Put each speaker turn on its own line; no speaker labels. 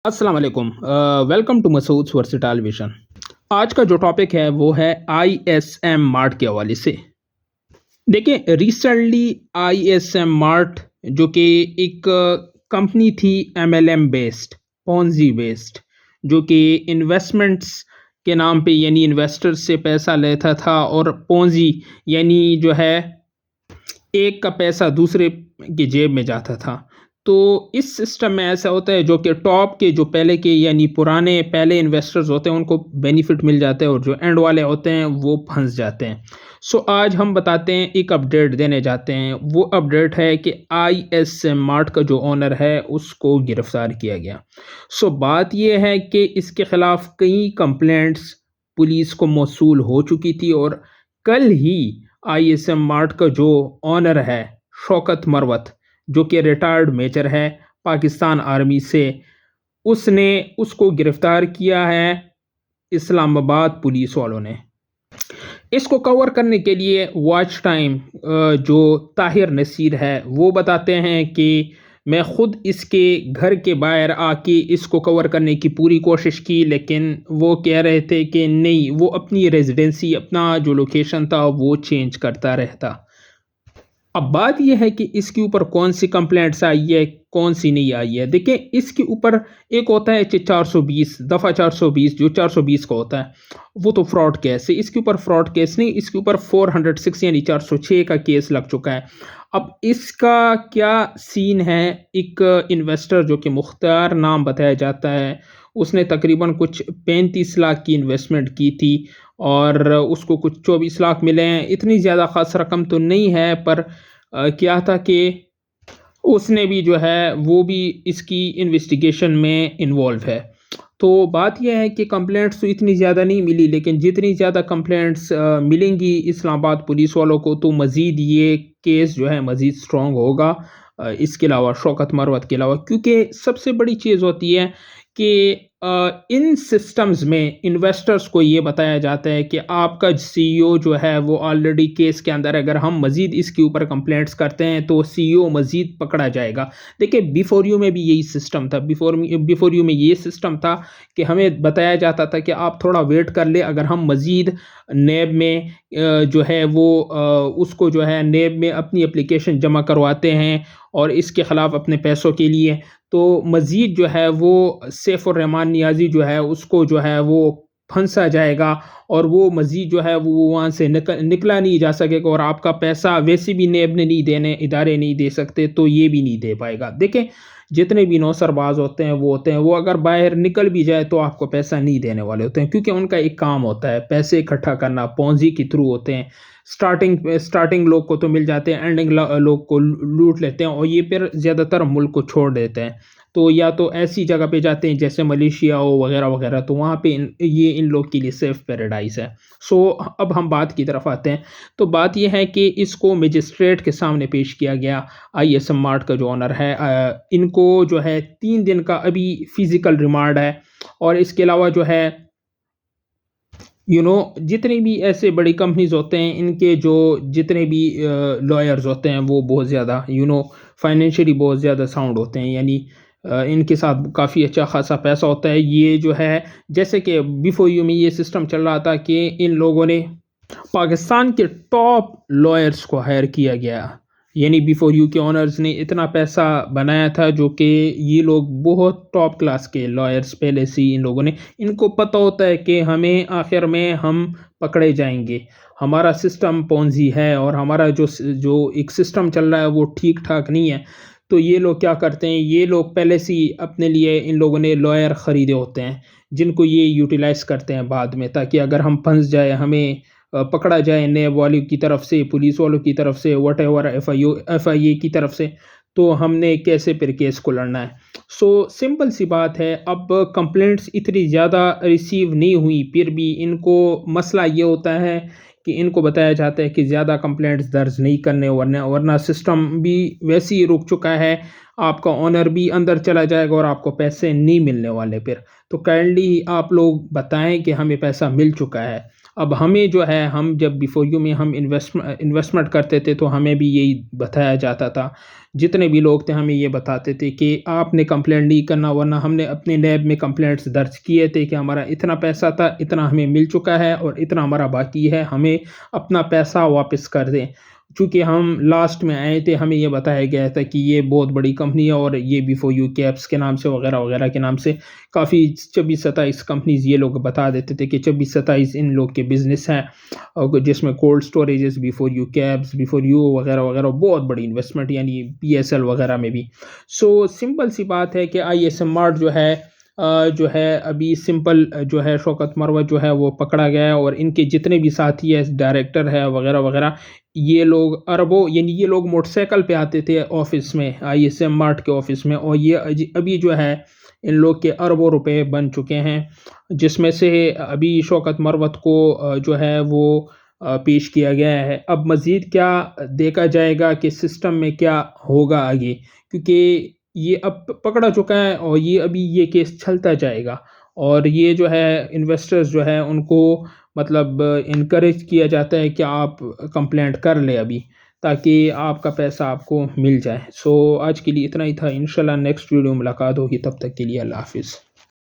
अस्सलाम वालेकुम। Welcome to Masood's versatile vision. आज का जो टॉपिक है वो है आईएसएम मार्ट के हवाले से। देखिए, रिसेंटली आईएसएम मार्ट जो कि एक कंपनी थी एमएलएम बेस्ड, पॉन्जी बेस्ड, जो कि इन्वेस्टमेंट्स के नाम पे यानी इन्वेस्टर्स से पैसा लेता था और पॉन्जी यानी जो है एक का पैसा दूसरे की जेब में जाता था। तो इस सिस्टम में ऐसा होता है जो कि टॉप के जो पहले के यानी पुराने पहले इन्वेस्टर्स होते हैं उनको बेनिफिट मिल जाता है और जो एंड वाले होते हैं वो फंस जाते हैं। सो आज हम बताते हैं, एक अपडेट देने जाते हैं। वो अपडेट है कि आईएसएम मार्ट का जो ओनर है उसको गिरफ्तार किया गया। सो बात ये है कि इसके खिलाफ कई कंप्लेंट्स पुलिस को मौसूल हो चुकी थी और कल ही आईएसएम मार्ट का जो ओनर है शौकत मरवत, जो कि रिटायर्ड मेजर है पाकिस्तान आर्मी से, उसने उसको गिरफ्तार किया है इस्लामाबाद पुलिस वालों ने। इसको कवर करने के लिए वॉच टाइम जो ताहिर नसीर है वो बताते हैं कि मैं खुद इसके घर के बाहर आके इसको कवर करने की पूरी कोशिश की, लेकिन वो कह रहे थे कि नहीं, वो अपनी रेजिडेंसी, अपना जो लोकेशन था वो चेंज करता रहता। अब बात यह है कि इसके ऊपर कौन सी कंप्लेंट्स आई है, कौन सी नहीं आई है। देखिए, इसके ऊपर एक होता है 420 दफ़ा 420, जो 420 का होता है वो तो फ्रॉड केस है। इसके ऊपर फ्रॉड केस नहीं, इसके ऊपर 406 यानी 406 का केस लग चुका है। अब इसका क्या सीन है, एक इन्वेस्टर जो कि मुख्तार नाम बताया जाता है, उसने तकरीबन कुछ 35 लाख की इन्वेस्टमेंट की थी और उसको कुछ 24 लाख मिले हैं। इतनी ज़्यादा ख़ास रकम तो नहीं है, पर क्या था कि उसने भी जो है वो भी इसकी इन्वेस्टिगेशन में इन्वॉल्व है। तो बात यह है कि कंप्लेंट्स तो इतनी ज़्यादा नहीं मिली, लेकिन जितनी ज़्यादा कंप्लेंट्स मिलेंगी इस्लामाबाद पुलिस वालों को तो मज़ीद ये केस जो है मज़ीद स्ट्रॉन्ग होगा। इसके अलावा शौकत मरवत के अलावा, क्योंकि सबसे बड़ी चीज़ होती है कि इन सिस्टम्स में इन्वेस्टर्स को ये बताया जाता है कि आपका सीईओ जो है वो ऑलरेडी केस के अंदर है, अगर हम मज़ीद इसके ऊपर कंप्लेंट्स करते हैं तो सीईओ मज़ीद पकड़ा जाएगा। देखिए, बिफोर यू में भी यही सिस्टम था। बिफोर यू में ये सिस्टम था कि हमें बताया जाता था कि आप थोड़ा वेट कर ले, अगर हम मज़ीद नेब में जो है वो उसको जो है नेब में अपनी एप्लीकेशन जमा करवाते हैं और इसके ख़िलाफ़ अपने पैसों के लिए, तो मज़ीद जो है वो सैफ़ुर रहमान नियाज़ी जो है उसको जो है वो फंसा जाएगा और वो मज़ीद जो है वो वहाँ से निकला नहीं जा सकेगा और आपका पैसा वैसे भी नेब ने नहीं देने, इदारे नहीं दे सकते, तो ये भी नहीं दे पाएगा। देखें, जितने भी नौसरबाज होते हैं वो अगर बाहर निकल भी जाए तो आपको पैसा नहीं देने वाले होते हैं, क्योंकि उनका एक काम होता है पैसे इकट्ठा करना, पॉन्जी के थ्रू होते हैं। स्टार्टिंग लोग को तो मिल जाते हैं, एंडिंग लोग को लूट लेते हैं और ये फिर ज़्यादातर मुल्क को छोड़ देते हैं। तो या तो ऐसी जगह पे जाते हैं जैसे मलेशिया हो वगैरह वगैरह, तो वहाँ पे ये इन लोग के लिए सेफ पैराडाइज है। सो अब हम बात की तरफ आते हैं। तो बात यह है कि इसको मजिस्ट्रेट के सामने पेश किया गया। आईएसएम मार्ट का जो ऑनर है, इनको जो है 3 दिन का अभी फिजिकल रिमांड है और इसके अलावा जो है जितनी भी ऐसे बड़ी कंपनीज होते हैं इनके जो जितने भी लॉयर्स होते हैं वो बहुत ज़्यादा फाइनेंशियली बहुत ज़्यादा साउंड होते हैं, यानी इनके साथ काफ़ी अच्छा खासा पैसा होता है। ये जो है, जैसे कि बिफोर यू में ये सिस्टम चल रहा था कि इन लोगों ने पाकिस्तान के टॉप लॉयर्स को हायर किया गया, यानी बिफोर यू के ओनर्स ने इतना पैसा बनाया था जो कि ये लोग बहुत टॉप क्लास के लॉयर्स पहले से ही इन लोगों ने, इनको पता होता है कि हमें आखिर में हम पकड़े जाएंगे, हमारा सिस्टम पॉन्जी है और हमारा जो जो एक सिस्टम चल रहा है वो ठीक ठाक नहीं है। तो ये लोग क्या करते हैं, ये लोग पहले से ही अपने लिए इन लोगों ने लॉयर ख़रीदे होते हैं जिनको ये यूटिलाइज़ करते हैं बाद में, ताकि अगर हम फंस जाए, हमें पकड़ा जाए नेब वालों की तरफ से, पुलिस वालों की तरफ से, व्हाटएवर एफआईए की तरफ से, तो हमने कैसे फिर केस को लड़ना है। सो सिंपल सी बात है। अब कंप्लेंट्स इतनी ज़्यादा रिसीव नहीं हुई, फिर भी इनको मसला ये होता है कि इनको बताया जाता है कि ज़्यादा कंप्लेंट्स दर्ज नहीं करने, वरना वरना सिस्टम भी वैसे ही रुक चुका है, आपका ऑनर भी अंदर चला जाएगा और आपको पैसे नहीं मिलने वाले फिर। तो काइंडली आप लोग बताएं कि हमें पैसा मिल चुका है। اب ہمیں جو ہے ہم جب بیفور یو میں ہم انویسٹمنٹ کرتے تھے تو ہمیں بھی یہی بتایا جاتا تھا، جتنے بھی لوگ تھے ہمیں یہ بتاتے تھے کہ آپ نے کمپلین نہیں کرنا، ورنہ ہم نے اپنے نیب میں کمپلینٹس درج کیے تھے کہ ہمارا اتنا پیسہ تھا، اتنا ہمیں مل چکا ہے اور اتنا ہمارا باقی ہے، ہمیں اپنا پیسہ واپس کر دیں۔ چونکہ ہم لاسٹ میں آئے تھے ہمیں یہ بتایا گیا تھا کہ یہ بہت بڑی کمپنی ہے اور یہ بیفور یو کیپس کے نام سے وغیرہ وغیرہ کے نام سے کافی 26-27 کمپنیز یہ لوگ بتا دیتے تھے کہ 26-27 ان لوگ کے بزنس ہیں، اور جس میں cold storages, before you caps, before you وغیرہ وغیرہ، بہت بڑی انویسٹمنٹ یعنی PSL وغیرہ میں بھی۔ سو سمپل سی بات ہے کہ ISM مارٹ جو ہے ابھی سمپل جو ہے شوکت مروت جو ہے وہ پکڑا گیا ہے، اور ان کے جتنے بھی ساتھی ہے، ڈائریکٹر ہے وغیرہ وغیرہ، یہ لوگ اربوں یعنی یہ لوگ موٹر سائیکل پہ آتے تھے آفس میں، ISM مارٹ کے آفس میں، اور یہ ابھی جو ہے ان لوگ کے اربوں روپے بن چکے ہیں، جس میں سے ابھی شوکت مروت کو جو ہے وہ پیش کیا گیا ہے۔ اب مزید کیا دیکھا جائے گا کہ سسٹم میں کیا ہوگا آگے، کیونکہ یہ اب پکڑا چکا ہے اور یہ ابھی یہ کیس چلتا جائے گا، اور یہ جو ہے انویسٹرز جو ہے ان کو مطلب انکریج کیا جاتا ہے کہ آپ کمپلینٹ کر لیں ابھی، تاکہ آپ کا پیسہ آپ کو مل جائے۔ سو آج کے لیے اتنا ہی تھا، انشاءاللہ نیکسٹ ویڈیو ملاقات ہوگی، تب تک کے لیے اللہ حافظ۔